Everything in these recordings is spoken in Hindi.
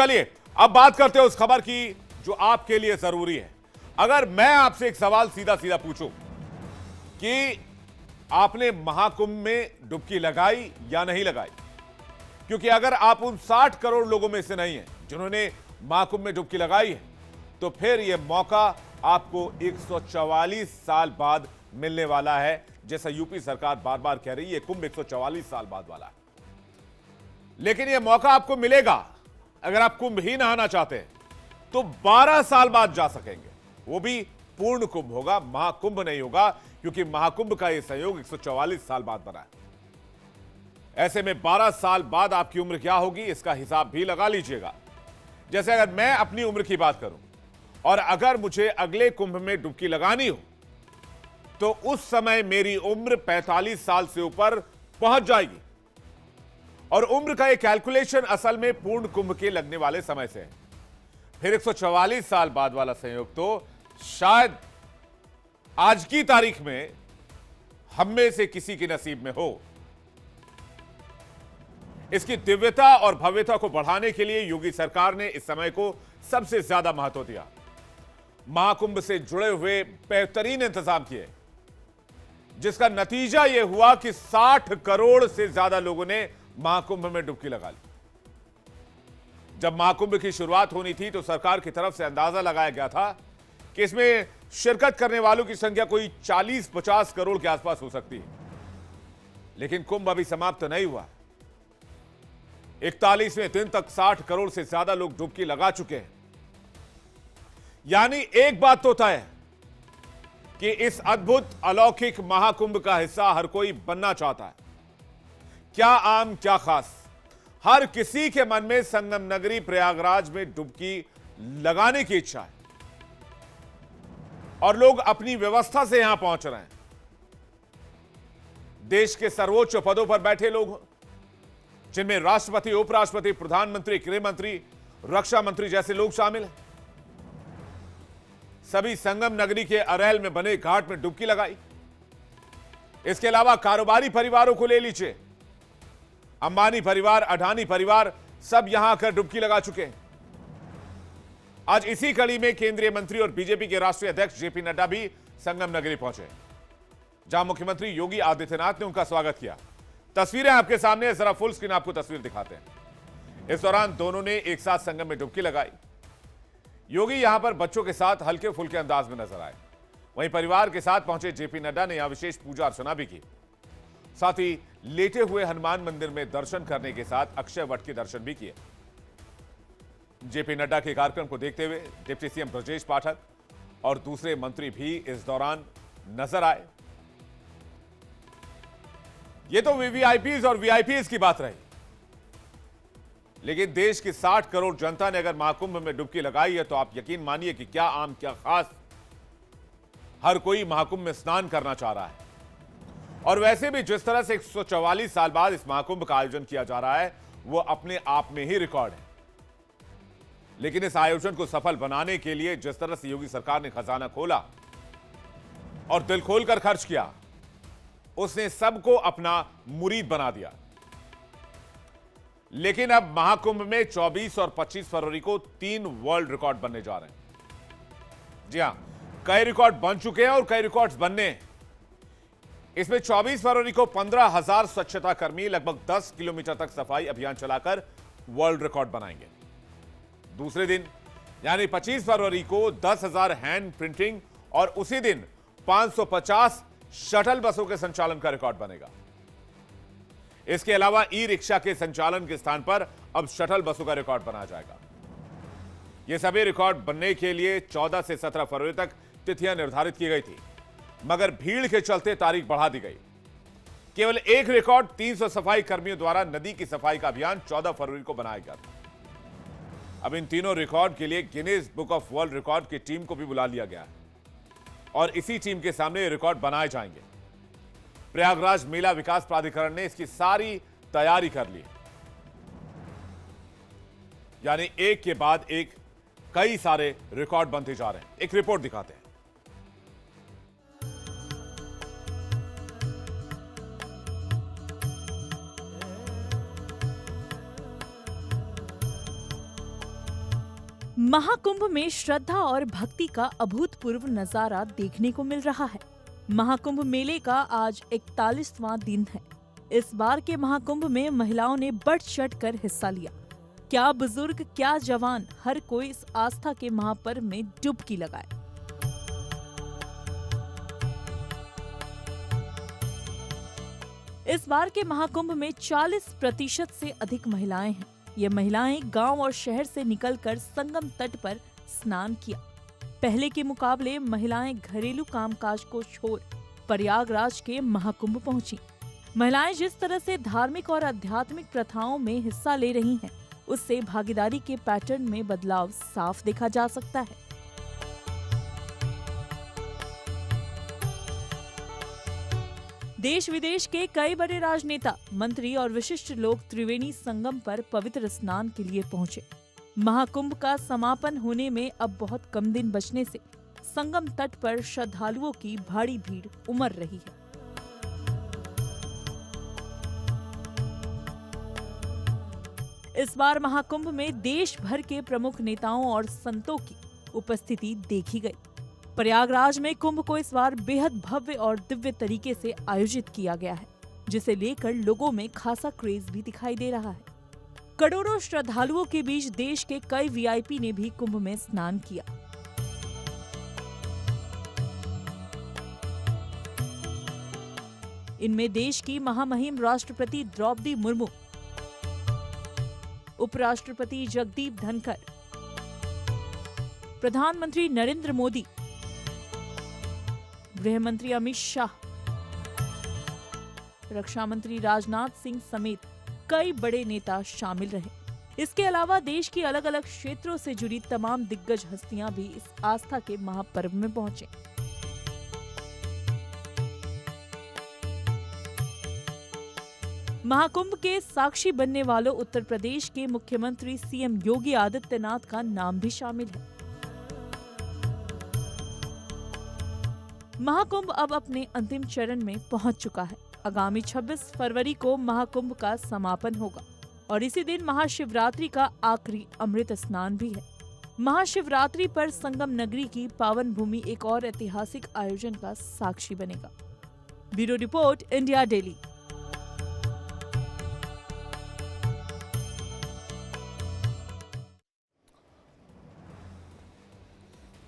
चलिए अब बात करते हैं उस खबर की जो आपके लिए जरूरी है। अगर मैं आपसे एक सवाल सीधा सीधा पूछूं कि आपने महाकुंभ में डुबकी लगाई या नहीं लगाई, क्योंकि अगर आप उन 60 करोड़ लोगों में से नहीं हैं जिन्होंने महाकुंभ में डुबकी लगाई है, तो फिर यह मौका आपको 144 साल बाद मिलने वाला है। जैसा यूपी सरकार बार बार कह रही है, कुंभ 144 साल बाद वाला है, लेकिन यह मौका आपको मिलेगा अगर आप कुंभ ही नहाना चाहते हैं तो 12 साल बाद जा सकेंगे। वो भी पूर्ण कुंभ होगा, महाकुंभ नहीं होगा, क्योंकि महाकुंभ का यह संयोग 144 साल बाद बना है। ऐसे में 12 साल बाद आपकी उम्र क्या होगी, इसका हिसाब भी लगा लीजिएगा। जैसे अगर मैं अपनी उम्र की बात करूं और अगर मुझे अगले कुंभ में डुबकी लगानी हो तो उस समय मेरी उम्र 45 साल से ऊपर पहुंच जाएगी। और उम्र का यह कैलकुलेशन असल में पूर्ण कुंभ के लगने वाले समय से है। फिर 144 साल बाद वाला संयोग तो शायद आज की तारीख में हम में से किसी के नसीब में हो। इसकी दिव्यता और भव्यता को बढ़ाने के लिए योगी सरकार ने इस समय को सबसे ज्यादा महत्व दिया। महाकुंभ से जुड़े हुए बेहतरीन इंतजाम किए, जिसका नतीजा यह हुआ कि 60 करोड़ से ज्यादा लोगों ने महाकुंभ में डुबकी लगा ली। जब महाकुंभ की शुरुआत होनी थी तो सरकार की तरफ से अंदाजा लगाया गया था कि इसमें शिरकत करने वालों की संख्या कोई 40-50 करोड़ के आसपास हो सकती है, लेकिन कुंभ अभी समाप्त नहीं हुआ। 41वें दिन तक 60 करोड़ से ज्यादा लोग डुबकी लगा चुके हैं। यानी एक बात तो तय है कि इस अद्भुत अलौकिक महाकुंभ का हिस्सा हर कोई बनना चाहता है। क्या आम क्या खास, हर किसी के मन में संगम नगरी प्रयागराज में डुबकी लगाने की इच्छा है और लोग अपनी व्यवस्था से यहां पहुंच रहे हैं। देश के सर्वोच्च पदों पर बैठे लोग, जिनमें राष्ट्रपति, उपराष्ट्रपति, प्रधानमंत्री, गृह मंत्री, रक्षा मंत्री जैसे लोग शामिल हैं, सभी संगम नगरी के अरैल में बने घाट में डुबकी लगाई। इसके अलावा कारोबारी परिवारों को ले लीजिए, अंबानी परिवार, अडानी परिवार सब यहां आकर डुबकी लगा चुके हैं। आज इसी कड़ी में केंद्रीय मंत्री और बीजेपी के राष्ट्रीय अध्यक्ष जेपी नड्डा भी संगम नगरी पहुंचे, जहां मुख्यमंत्री योगी आदित्यनाथ ने उनका स्वागत किया। तस्वीरें आपके सामने, जरा फुल स्क्रीन आपको तस्वीर दिखाते हैं। इस दौरान दोनों ने एक साथ संगम में डुबकी लगाई। योगी यहां पर बच्चों के साथ हल्के फुल्के अंदाज में नजर आए। वहीं परिवार के साथ पहुंचे जेपी नड्डा ने यहां विशेष पूजा अर्चना भी की। साथ ही लेटे हुए हनुमान मंदिर में दर्शन करने के साथ अक्षय वट के दर्शन भी किए। जेपी नड्डा के कार्यक्रम को देखते हुए डिप्टी सीएम ब्रजेश पाठक और दूसरे मंत्री भी इस दौरान नजर आए। ये तो वीवीआईपीज और वीआईपीज की बात रही, लेकिन देश की 60 करोड़ जनता ने अगर महाकुंभ में डुबकी लगाई है तो आप यकीन मानिए कि क्या आम क्या खास, हर कोई महाकुंभ में स्नान करना चाह रहा है। और वैसे भी जिस तरह से 144 साल बाद इस महाकुंभ का आयोजन किया जा रहा है, वो अपने आप में ही रिकॉर्ड है। लेकिन इस आयोजन को सफल बनाने के लिए जिस तरह से योगी सरकार ने खजाना खोला और दिल खोलकर खर्च किया, उसने सबको अपना मुरीद बना दिया। लेकिन अब महाकुंभ में 24 और 25 फरवरी को 3 वर्ल्ड रिकॉर्ड बनने जा रहे हैं। जी हां, कई रिकॉर्ड बन चुके हैं और कई रिकॉर्ड्स बनने हैं। इसमें 24 फरवरी को 15,000 स्वच्छता कर्मी लगभग 10 किलोमीटर तक सफाई अभियान चलाकर वर्ल्ड रिकॉर्ड बनाएंगे। दूसरे दिन यानी 25 फरवरी को 10,000 हैंड प्रिंटिंग और उसी दिन 550 शटल बसों के संचालन का रिकॉर्ड बनेगा। इसके अलावा ई रिक्शा के संचालन के स्थान पर अब शटल बसों का रिकॉर्ड बनाया जाएगा। ये सभी रिकॉर्ड बनने के लिए 14 से 17 फरवरी तक तिथियां निर्धारित की गई थी, मगर भीड़ के चलते तारीख बढ़ा दी गई। केवल एक रिकॉर्ड 300 सफाई कर्मियों द्वारा नदी की सफाई का अभियान 14 फरवरी को बनाया गया था। अब इन तीनों रिकॉर्ड के लिए Guinness book of world record की टीम को भी बुला लिया गया है और इसी टीम के सामने रिकॉर्ड बनाए जाएंगे। प्रयागराज मेला विकास प्राधिकरण ने इसकी सारी तैयारी कर ली, यानी एक के बाद एक कई सारे रिकॉर्ड बनते जा रहे हैं। एक रिपोर्ट दिखाते हैं। महाकुंभ में श्रद्धा और भक्ति का अभूतपूर्व नजारा देखने को मिल रहा है। महाकुंभ मेले का आज 41वां दिन है। इस बार के महाकुंभ में महिलाओं ने बढ़ चढ़ कर हिस्सा लिया। क्या बुजुर्ग, क्या जवान, हर कोई इस आस्था के महापर्व में डुबकी लगाए। इस बार के महाकुंभ में 40% से अधिक महिलाएं हैं। ये महिलाएं गांव और शहर से निकलकर संगम तट पर स्नान किया। पहले के मुकाबले महिलाएं घरेलू कामकाज को छोड़ प्रयागराज के महाकुंभ पहुंची। महिलाएं जिस तरह से धार्मिक और आध्यात्मिक प्रथाओं में हिस्सा ले रही हैं, उससे भागीदारी के पैटर्न में बदलाव साफ देखा जा सकता है। देश विदेश के कई बड़े राजनेता, मंत्री और विशिष्ट लोग त्रिवेणी संगम पर पवित्र स्नान के लिए पहुंचे। महाकुंभ का समापन होने में अब बहुत कम दिन बचने से संगम तट पर श्रद्धालुओं की भारी भीड़ उमड़ रही है। इस बार महाकुंभ में देश भर के प्रमुख नेताओं और संतों की उपस्थिति देखी गई। प्रयागराज में कुंभ को इस बार बेहद भव्य और दिव्य तरीके से आयोजित किया गया है, जिसे लेकर लोगों में खासा क्रेज भी दिखाई दे रहा है। करोड़ों श्रद्धालुओं के बीच देश के कई वीआईपी ने भी कुंभ में स्नान किया। इनमें देश की महामहिम राष्ट्रपति द्रौपदी मुर्मू, उपराष्ट्रपति जगदीप धनखड़, प्रधानमंत्री नरेंद्र मोदी, गृह मंत्री अमित शाह, रक्षा मंत्री राजनाथ सिंह समेत कई बड़े नेता शामिल रहे। इसके अलावा देश की अलग अलग क्षेत्रों से जुड़ी तमाम दिग्गज हस्तियां भी इस आस्था के महापर्व में पहुंचे। महाकुंभ के साक्षी बनने वालों उत्तर प्रदेश के मुख्यमंत्री सीएम योगी आदित्यनाथ का नाम भी शामिल है। महाकुंभ अब अपने अंतिम चरण में पहुंच चुका है। आगामी 26 फरवरी को महाकुंभ का समापन होगा और इसी दिन महाशिवरात्रि का आखिरी अमृत स्नान भी है। महाशिवरात्रि पर संगम नगरी की पावन भूमि एक और ऐतिहासिक आयोजन का साक्षी बनेगा। Bureau report, India daily.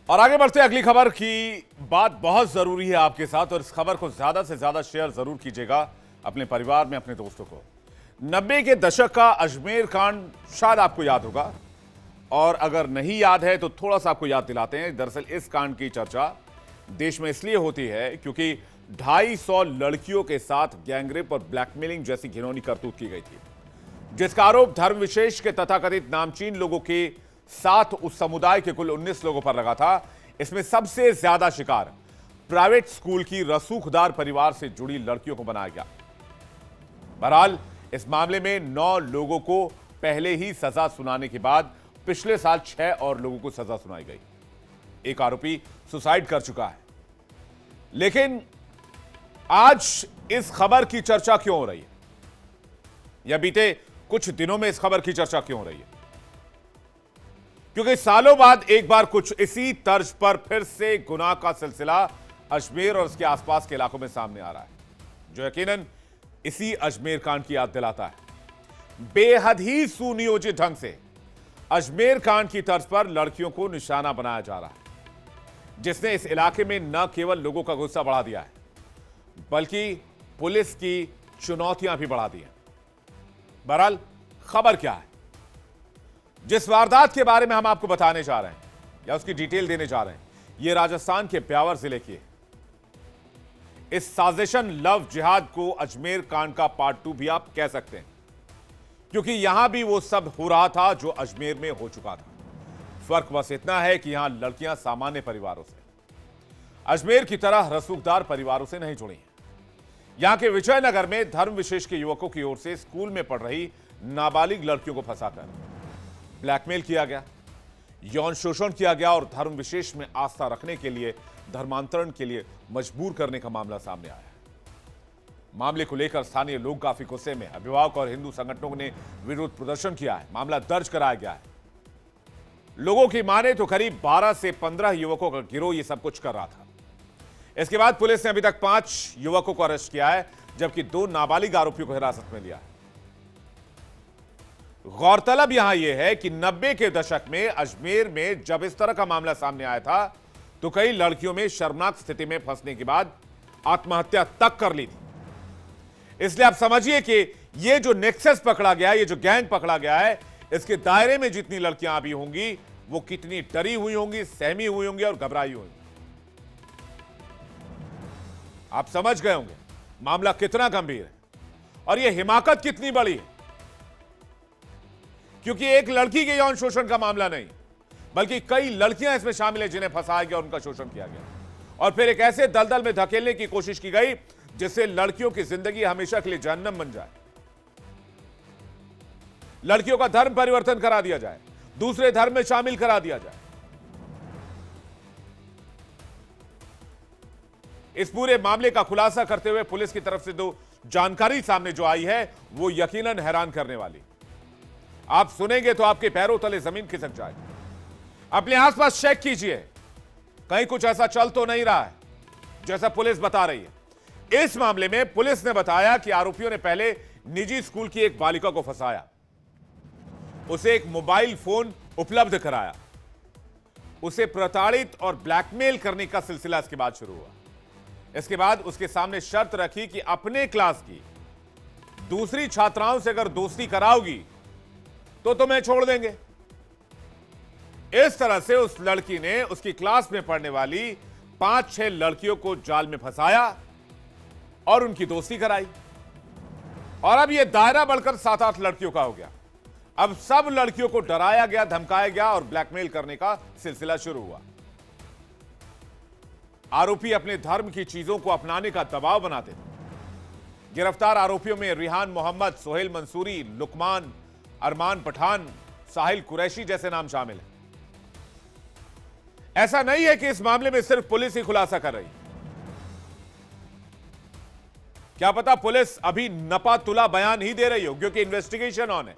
और आगे बढ़ते अगली खबर की बात बहुत जरूरी है आपके साथ, और इस खबर को ज्यादा से ज्यादा शेयर जरूर कीजिएगा अपने परिवार में, अपने दोस्तों को। 90 के दशक का अजमेर कांड शायद आपको याद होगा, और अगर नहीं याद है तो थोड़ा सा आपको याद दिलाते हैं। दरअसल इस कांड की चर्चा देश में इसलिए होती है क्योंकि 250 लड़कियों के साथ गैंगरेप और ब्लैकमेलिंग जैसी घिनौनी करतूत की गई थी, जिसका आरोप धर्म विशेष के तथाकथित नामचीन लोगों के साथ उस समुदाय के कुल 19 लोगों पर लगा था। इसमें सबसे ज्यादा शिकार प्राइवेट स्कूल की रसूखदार परिवार से जुड़ी लड़कियों को बनाया गया। बहरहाल इस मामले में 9 लोगों को पहले ही सजा सुनाने के बाद पिछले साल 6 और लोगों को सजा सुनाई गई। एक आरोपी सुसाइड कर चुका है। लेकिन आज इस खबर की चर्चा क्यों हो रही है, या बीते कुछ दिनों में इस खबर की चर्चा क्यों हो रही है? क्योंकि सालों बाद एक बार कुछ इसी तर्ज पर फिर से गुनाह का सिलसिला अजमेर और उसके आसपास के इलाकों में सामने आ रहा है, जो यकीनन इसी अजमेर कांड की याद दिलाता है। बेहद ही सुनियोजित ढंग से अजमेर कांड की तर्ज पर लड़कियों को निशाना बनाया जा रहा है, जिसने इस इलाके में न केवल लोगों का गुस्सा बढ़ा दिया है, बल्कि पुलिस की चुनौतियां भी बढ़ा दी हैं। बहरहाल खबर क्या है, जिस वारदात के बारे में हम आपको बताने जा रहे हैं या उसकी डिटेल देने जा रहे हैं, यह राजस्थान के ब्यावर जिले की है। इस साजिशन लव जिहाद को अजमेर कांड का पार्ट 2 भी आप कह सकते हैं, क्योंकि यहां भी वो सब हो रहा था जो अजमेर में हो चुका था। फर्क बस इतना है कि यहां लड़कियां सामान्य परिवारों से, अजमेर की तरह रसूखदार परिवारों से नहीं जुड़ी हैं। यहां के विजयनगर में धर्म विशेष के युवकों की ओर से स्कूल में पढ़ रही नाबालिग लड़कियों को फंसाकर ब्लैकमेल किया गया, यौन शोषण किया गया और धर्म विशेष में आस्था रखने के लिए धर्मांतरण के लिए मजबूर करने का मामला सामने आया है। मामले को लेकर स्थानीय लोग काफी गुस्से में, अभिभावक और हिंदू संगठनों ने विरोध प्रदर्शन किया है। मामला दर्ज कराया गया है। लोगों की माने तो करीब 12 से 15 युवकों का गिरोह ये सब कुछ कर रहा था। इसके बाद पुलिस ने अभी तक 5 युवकों को अरेस्ट किया है, जबकि 2 नाबालिग आरोपियों को हिरासत में लिया है। गौरतलब यहां यह है कि 90 के दशक में अजमेर में जब इस तरह का मामला सामने आया था तो कई लड़कियों में शर्मनाक स्थिति में फंसने के बाद आत्महत्या तक कर ली थी। इसलिए आप समझिए कि यह जो नेक्सस पकड़ा गया, ये जो गैंग पकड़ा गया है, इसके दायरे में जितनी लड़कियां अभी होंगी वो कितनी डरी हुई होंगी, सहमी हुई होंगी और घबराई होंगी। आप समझ गए होंगे मामला कितना गंभीर है और यह हिमाकत कितनी बड़ी है, क्योंकि एक लड़की के यौन शोषण का मामला नहीं, बल्कि कई लड़कियां इसमें शामिल हैं जिन्हें फंसाया गया और उनका शोषण किया गया और फिर एक ऐसे दलदल में धकेलने की कोशिश की गई जिससे लड़कियों की जिंदगी हमेशा के लिए जहन्नम बन जाए। लड़कियों का धर्म परिवर्तन करा दिया जाए, दूसरे धर्म में शामिल करा दिया जाए। इस पूरे मामले का खुलासा करते हुए पुलिस की तरफ से जो जानकारी सामने जो आई है वो यकीनन हैरान करने वाली। आप सुनेंगे तो आपके पैरों तले जमीन खिसक जाएगी। अपने आसपास चेक कीजिए, कहीं कुछ ऐसा चल तो नहीं रहा है जैसा पुलिस बता रही है। इस मामले में पुलिस ने बताया कि आरोपियों ने पहले निजी स्कूल की एक बालिका को फंसाया, उसे एक मोबाइल फोन उपलब्ध कराया, उसे प्रताड़ित और ब्लैकमेल करने का सिलसिला इसके बाद शुरू हुआ। इसके बाद उसके सामने शर्त रखी कि अपने क्लास की दूसरी छात्राओं से अगर दोस्ती कराओगी तो तुम्हें छोड़ देंगे। इस तरह से उस लड़की ने उसकी क्लास में पढ़ने वाली 5-6 लड़कियों को जाल में फंसाया और उनकी दोस्ती कराई और अब यह दायरा बढ़कर 7-8 लड़कियों का हो गया। अब सब लड़कियों को डराया गया, धमकाया गया और ब्लैकमेल करने का सिलसिला शुरू हुआ। आरोपी अपने धर्म की चीजों को अपनाने का दबाव बनाते थे। गिरफ्तार आरोपियों में रिहान मोहम्मद, सोहेल मंसूरी, लुकमान, अरमान पठान, साहिल कुरैशी जैसे नाम शामिल हैं। ऐसा नहीं है कि इस मामले में सिर्फ पुलिस ही खुलासा कर रही। क्या पता पुलिस अभी नपा तुला बयान ही दे रही हो, क्योंकि इन्वेस्टिगेशन ऑन है।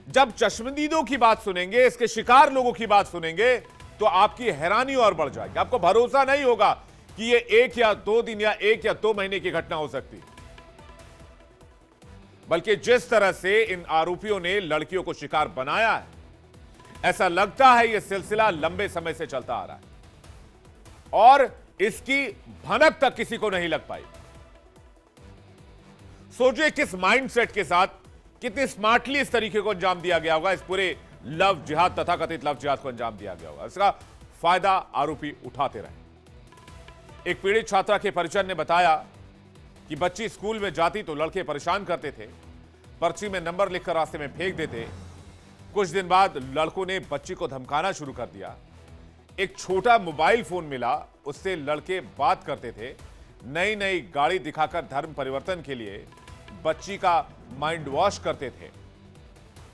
जब चश्मदीदों की बात सुनेंगे, इसके शिकार लोगों की बात सुनेंगे, तो आपकी हैरानी और बढ़ जाएगी। आपको भरोसा नहीं होगा कि यह 1 या 2 दिन या 1 या 2 महीने की घटना हो सकती है, बल्कि जिस तरह से इन आरोपियों ने लड़कियों को शिकार बनाया है, ऐसा लगता है यह सिलसिला लंबे समय से चलता आ रहा है और इसकी भनक तक किसी को नहीं लग पाई। सोचिए किस माइंडसेट के साथ, कितने स्मार्टली इस तरीके को अंजाम दिया गया होगा, इस पूरे लव जिहाद, तथाकथित लव जिहाद को अंजाम दिया गया होगा। इसका फायदा आरोपी उठाते रहे। एक पीड़ित छात्रा के परिजन ने बताया कि बच्ची स्कूल में जाती तो लड़के परेशान करते थे, पर्ची में नंबर लिखकर रास्ते में फेंक देते। कुछ दिन बाद लड़कों ने बच्ची को धमकाना शुरू कर दिया। एक छोटा मोबाइल फोन मिला, उससे लड़के बात करते थे। नई नई गाड़ी दिखाकर धर्म परिवर्तन के लिए बच्ची का माइंड वॉश करते थे।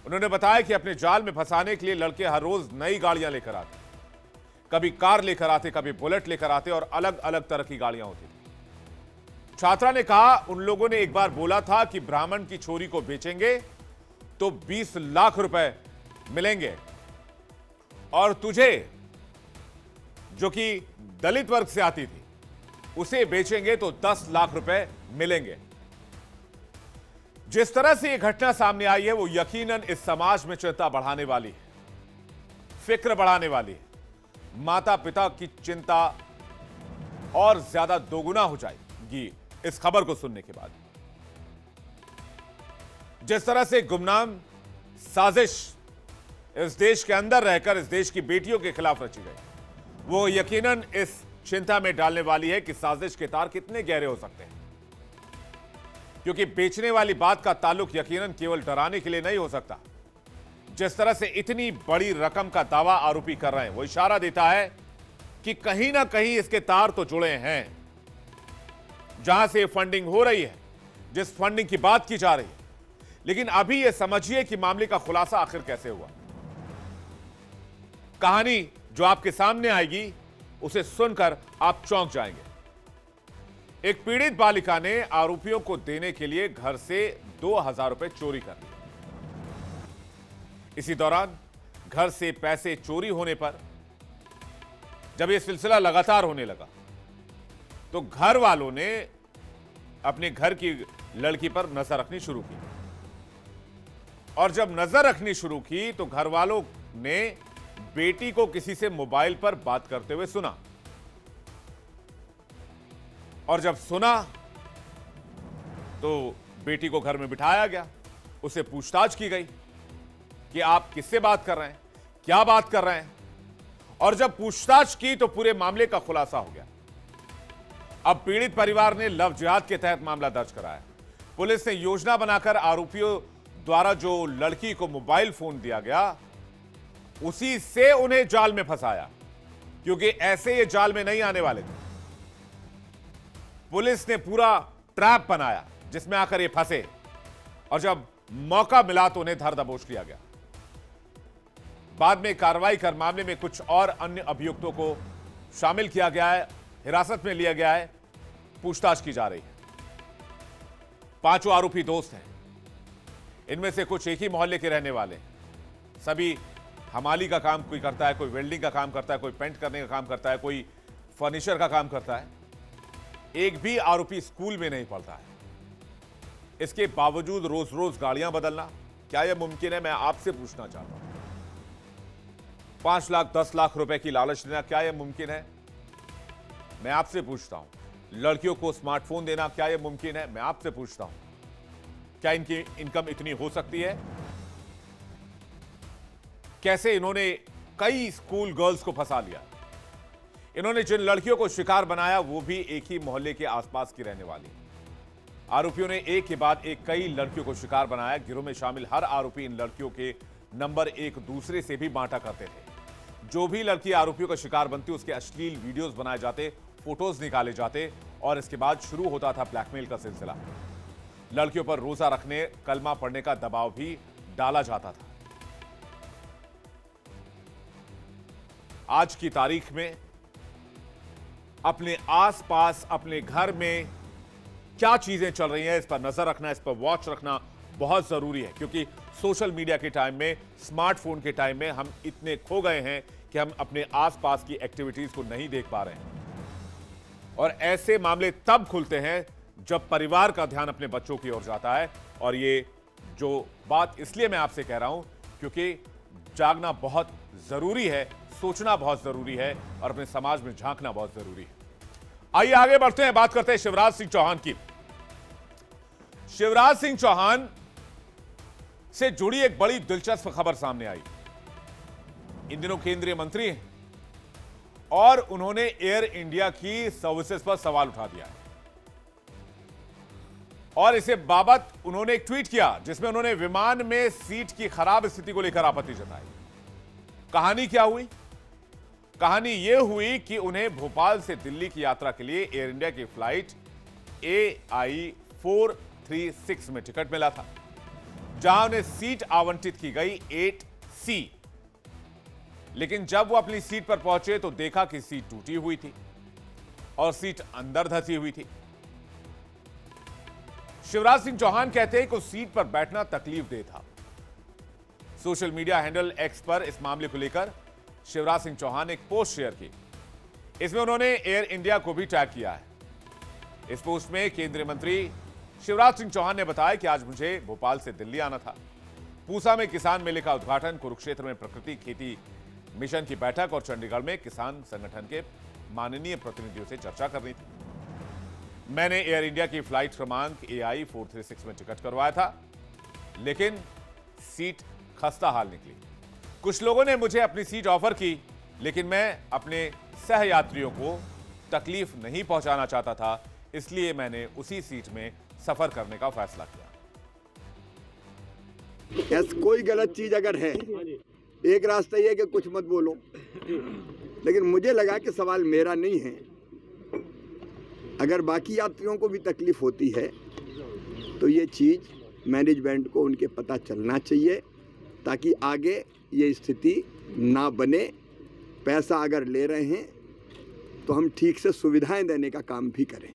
उन्होंने बताया कि अपने जाल में फंसाने के लिए लड़के हर रोज नई गाड़ियां लेकर आते, कभी कार लेकर आते, कभी बुलेट लेकर आते और अलग अलग तरह की गाड़ियां होती थी। छात्रा ने कहा उन लोगों ने एक बार बोला था कि ब्राह्मण की छोरी को बेचेंगे तो 20 लाख रुपए मिलेंगे और तुझे, जो कि दलित वर्ग से आती थी, उसे बेचेंगे तो 10 लाख रुपए मिलेंगे। जिस तरह से यह घटना सामने आई है वो यकीनन इस समाज में चिंता बढ़ाने वाली है, फिक्र बढ़ाने वाली है। माता पिता की चिंता और ज्यादा दोगुना हो जाएगी इस खबर को सुनने के बाद। जिस तरह से गुमनाम साजिश इस देश के अंदर रहकर इस देश की बेटियों के खिलाफ रची गई, वो यकीनन इस चिंता में डालने वाली है कि साजिश के तार कितने गहरे हो सकते हैं, क्योंकि बेचने वाली बात का ताल्लुक यकीनन केवल डराने के लिए नहीं हो सकता। जिस तरह से इतनी बड़ी रकम का दावा आरोपी कर रहे हैं, वो इशारा देता है कि कहीं ना कहीं इसके तार तो जुड़े हैं। जहां से फंडिंग हो रही है, जिस फंडिंग की बात की जा रही है, लेकिन अभी यह समझिए कि मामले का खुलासा आखिर कैसे हुआ। कहानी जो आपके सामने आएगी उसे सुनकर आप चौंक जाएंगे। एक पीड़ित बालिका ने आरोपियों को देने के लिए घर से 2000 रुपए चोरी कर लिए। इसी दौरान घर से पैसे चोरी होने पर जब यह सिलसिला लगातार होने लगा तो घर वालों ने अपने घर की लड़की पर नजर रखनी शुरू की, और जब नजर रखनी शुरू की तो घर वालों ने बेटी को किसी से मोबाइल पर बात करते हुए सुना, और जब सुना तो बेटी को घर में बिठाया गया, उसे पूछताछ की गई कि आप किससे बात कर रहे हैं, क्या बात कर रहे हैं, और जब पूछताछ की तो पूरे मामले का खुलासा हो गया। अब पीड़ित परिवार ने लव जिहाद के तहत मामला दर्ज कराया। पुलिस ने योजना बनाकर आरोपियों द्वारा जो लड़की को मोबाइल फोन दिया गया उसी से उन्हें जाल में फंसाया, क्योंकि ऐसे ये जाल में नहीं आने वाले थे। पुलिस ने पूरा ट्रैप बनाया जिसमें आकर ये फंसे, और जब मौका मिला तो उन्हें धर दबोच लिया गया। बाद में कार्रवाई कर मामले में कुछ और अन्य अभियुक्तों को शामिल किया गया है, हिरासत में लिया गया है, पूछताछ की जा रही है। पांचों आरोपी दोस्त हैं। इनमें से कुछ एक ही मोहल्ले के रहने वाले हैं। सभी हमाली का काम कोई करता है, कोई वेल्डिंग का काम करता है, कोई पेंट करने का काम करता है, कोई फर्नीचर का काम करता है। एक भी आरोपी स्कूल में नहीं पढ़ता है। इसके बावजूद रोज रोज गाड़ियां बदलना, क्या यह मुमकिन है? मैं आपसे पूछना चाहता हूं। 5 लाख 10 लाख रुपए की लालच देना, क्या यह मुमकिन है? मैं आपसे पूछता हूं। लड़कियों को स्मार्टफोन देना, क्या यह मुमकिन है? मैं आपसे पूछता हूं। क्या इनकी इनकम इतनी हो सकती है? कैसे इन्होंने कई स्कूल गर्ल्स को फंसा लिया? इन्होंने जिन लड़कियों को शिकार बनाया वो भी एक ही मोहल्ले के आसपास की रहने वाली। आरोपियों ने एक के बाद एक कई लड़कियों को शिकार बनाया। गिरोह में शामिल हर आरोपी इन लड़कियों के नंबर एक दूसरे से भी बांटा करते थे। जो भी लड़की आरोपियों का शिकार बनती उसके अश्लील वीडियोस बनाए जाते, फोटोज निकाले जाते, और इसके बाद शुरू होता था ब्लैकमेल का सिलसिला। लड़कियों पर रोजा रखने, कलमा पढ़ने का दबाव भी डाला जाता था। आज की तारीख में अपने आसपास, अपने घर में क्या चीजें चल रही हैं, इस पर नजर रखना, इस पर वॉच रखना बहुत जरूरी है, क्योंकि सोशल मीडिया के टाइम में, स्मार्टफोन के टाइम में हम इतने खो गए हैं कि हम अपने आसपास की एक्टिविटीज को नहीं देख पा रहे हैं। और ऐसे मामले तब खुलते हैं जब परिवार का ध्यान अपने बच्चों की ओर जाता है। और ये जो बात इसलिए मैं आपसे कह रहा हूं क्योंकि जागना बहुत जरूरी है, सोचना बहुत जरूरी है, और अपने समाज में झांकना बहुत जरूरी है। आइए आगे बढ़ते हैं, बात करते हैं शिवराज सिंह चौहान की। शिवराज सिंह चौहान से जुड़ी एक बड़ी दिलचस्प खबर सामने आई। इन दिनों केंद्रीय मंत्री हैं और उन्होंने एयर इंडिया की सर्विसेज पर सवाल उठा दिया है, और इसे बाबत उन्होंने एक ट्वीट किया जिसमें उन्होंने विमान में सीट की खराब स्थिति को लेकर आपत्ति जताई। कहानी क्या हुई? कहानी यह हुई कि उन्हें भोपाल से दिल्ली की यात्रा के लिए एयर इंडिया की फ्लाइट AI 436 में टिकट मिला था, जहां उन्हें सीट आवंटित की गई 8C। लेकिन जब वो अपनी सीट पर पहुंचे तो देखा कि सीट टूटी हुई थी और सीट अंदर धंसी हुई थी। शिवराज सिंह चौहान कहते हैं कि उस सीट पर बैठना तकलीफदेह था। सोशल मीडिया हैंडल X पर इस मामले को लेकर शिवराज सिंह चौहान ने एक पोस्ट शेयर की। इसमें उन्होंने एयर इंडिया को भी टैग किया है। इस पोस्ट में केंद्रीय मंत्री शिवराज सिंह चौहान ने बताया कि आज मुझे भोपाल से दिल्ली आना था। पूसा में किसान मेले का उद्घाटन, कुरुक्षेत्र में प्रकृति खेती मिशन की बैठक और चंडीगढ़ में किसान संगठन के माननीय प्रतिनिधियों से चर्चा करनी थी। मैंने एयर इंडिया की फ्लाइट क्रमांक AI 436 में टिकट करवाया था, लेकिन सीट खस्ता हाल निकली। कुछ लोगों ने मुझे अपनी सीट ऑफर की, लेकिन मैं अपने सहयात्रियों को तकलीफ नहीं पहुंचाना चाहता था, इसलिए मैंने उसी सीट में सफर करने का फैसला किया। ऐसी कोई गलत चीज अगर है, एक रास्ता ये है कि कुछ मत बोलो, लेकिन मुझे लगा कि सवाल मेरा नहीं है। अगर बाकी यात्रियों को भी तकलीफ होती है तो ये चीज मैनेजमेंट को उनके पता चलना चाहिए, ताकि आगे ये स्थिति ना बने। पैसा अगर ले रहे हैं तो हम ठीक से सुविधाएं देने का काम भी करें।